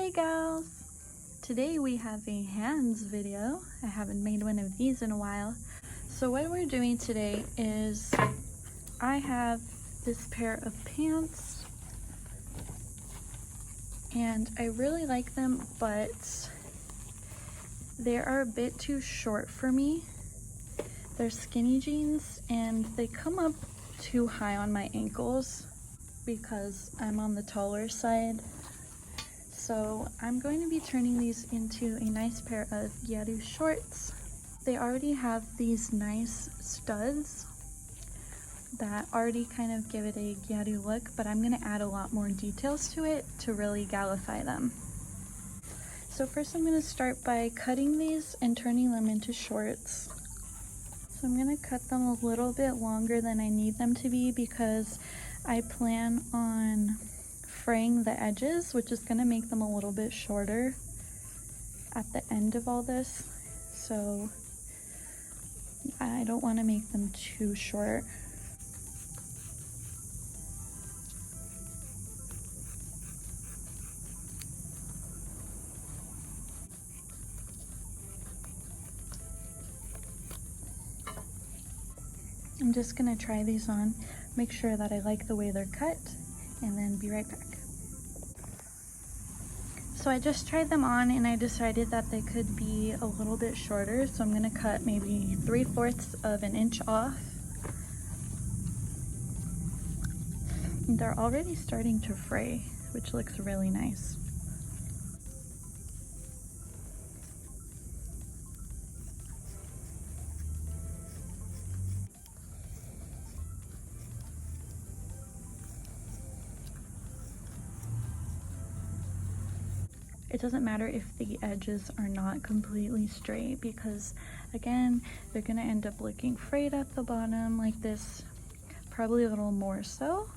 Hey gals! Today we have a hands video. I haven't made one of these in a while. So what we're doing today is I have this pair of pants and I really like them, but they are a bit too short for me. They're skinny jeans and they come up too high on my ankles because I'm on the taller side. So I'm going to be turning these into a nice pair of Gyaru shorts. They already have these nice studs that already kind of give it a Gyaru look, but I'm going to add a lot more details to it to really galify them. So first I'm going to start by cutting these and turning them into shorts. So I'm going to cut them a little bit longer than I need them to be because I plan on fraying the edges, which is going to make them a little bit shorter at the end of all this. So I don't want to make them too short. I'm just going to try these on, make sure that I like the way they're cut, and then be right back. So I just tried them on and I decided that they could be a little bit shorter, so I'm going to cut maybe 3/4 of an inch off. And they're already starting to fray, which looks really nice. It doesn't matter if the edges are not completely straight because, again, they're going to end up looking frayed at the bottom like this, probably a little more so.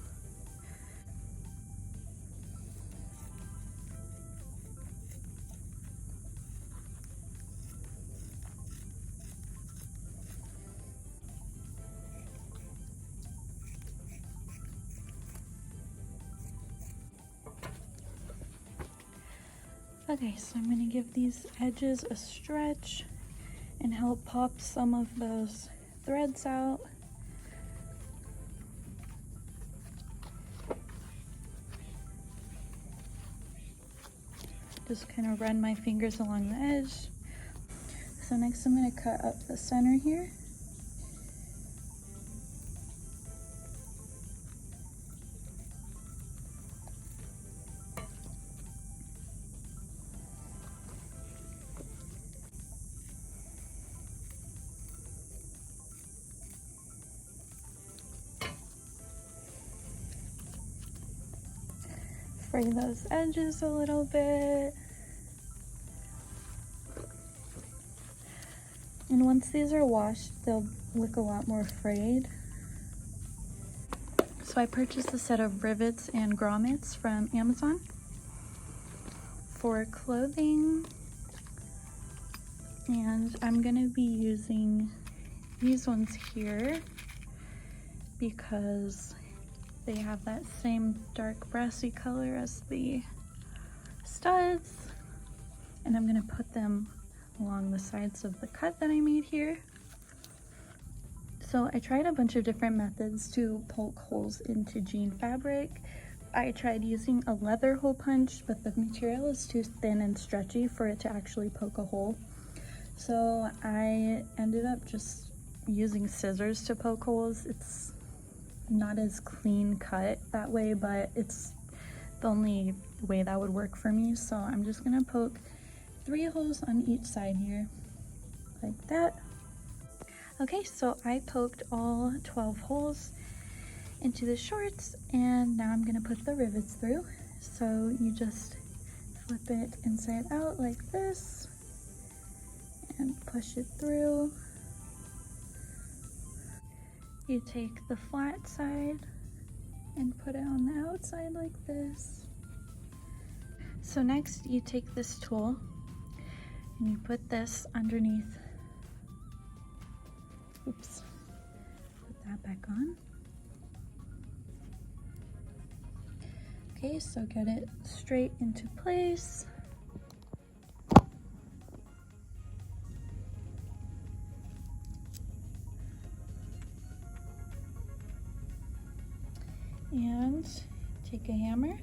Okay, so I'm going to give these edges a stretch and help pop some of those threads out. Just kind of run my fingers along the edge. So next I'm going to cut up the center here. Fray those edges a little bit. And once these are washed, they'll look a lot more frayed. So I purchased a set of rivets and grommets from Amazon. For clothing, and I'm going to be using these ones here because they have that same dark brassy color as the studs, and I'm going to put them along the sides of the cut that I made here. So I tried a bunch of different methods to poke holes into jean fabric. I tried using a leather hole punch, but the material is too thin and stretchy for it to actually poke a hole. So I ended up just using scissors to poke holes. It's not as clean cut that way, but it's the only way that would work for me. So I'm just gonna poke 3 holes on each side here, like that. Okay, so I poked all 12 holes into the shorts, and now I'm gonna put the rivets through. So you just flip it inside out like this and push it through. You take the flat side and put it on the outside like this. So next you take this tool and you put this underneath. Oops, put that back on. Okay, so get it straight into place. And take a hammer.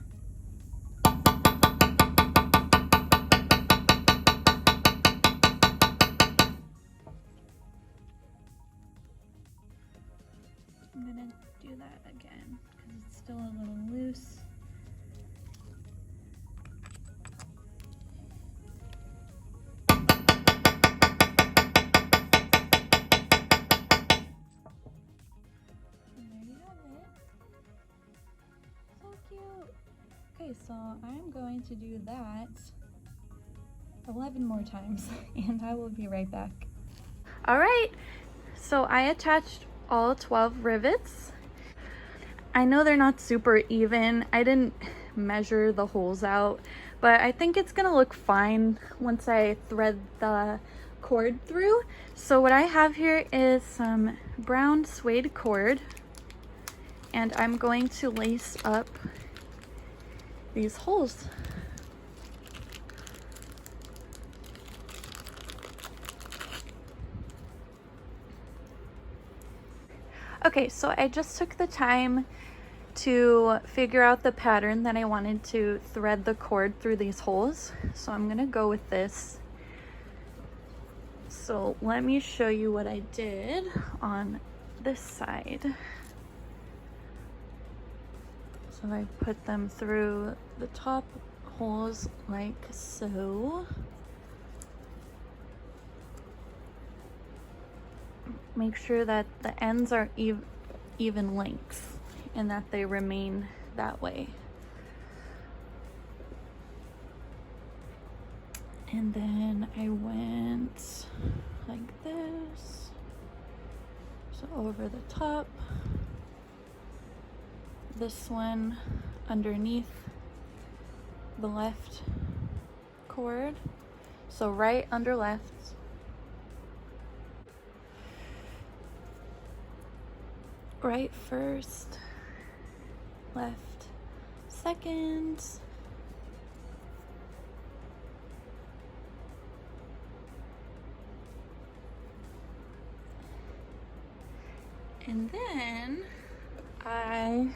I'm gonna do that again because it's still a little loose. And there you have it. So cute. Okay, so I'm going to do that 11 more times and I will be right back. All right, so I attached all 12 rivets. I know they're not super even. I didn't measure the holes out, but I think it's gonna look fine once I thread the cord through. So what I have here is some brown suede cord, and I'm going to lace up these holes. Okay, so I just took the time to figure out the pattern that I wanted to thread the cord through these holes. So I'm gonna go with this. So let me show you what I did on this side. So I put them through the top holes like so. Make sure that the ends are even lengths and that they remain that way. And then I went like this, so over the top, this one underneath the left cord, so right under left. Right first, left second. And then I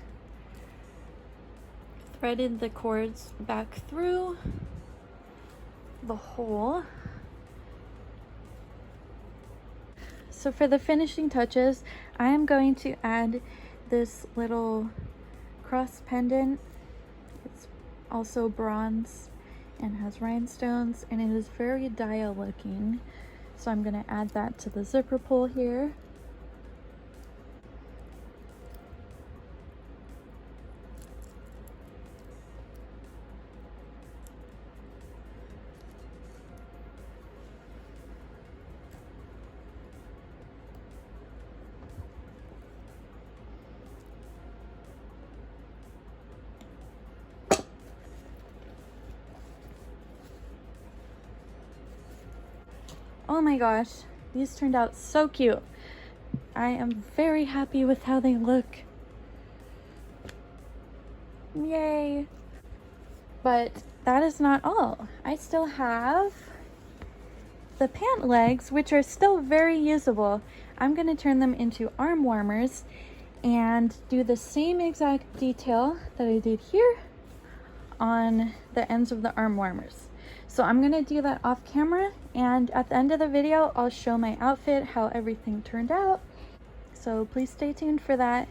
threaded the cords back through the hole. So for the finishing touches, I am going to add this little cross pendant. It's also bronze and has rhinestones, and it is very dial looking. So I'm going to add that to the zipper pull here. Oh my gosh, these turned out so cute. I am very happy with how they look. Yay. But that is not all. I still have the pant legs, which are still very usable. I'm going to turn them into arm warmers and do the same exact detail that I did here on the ends of the arm warmers. So I'm gonna do that off camera, and at the end of the video I'll show my outfit, how everything turned out. So please stay tuned for that.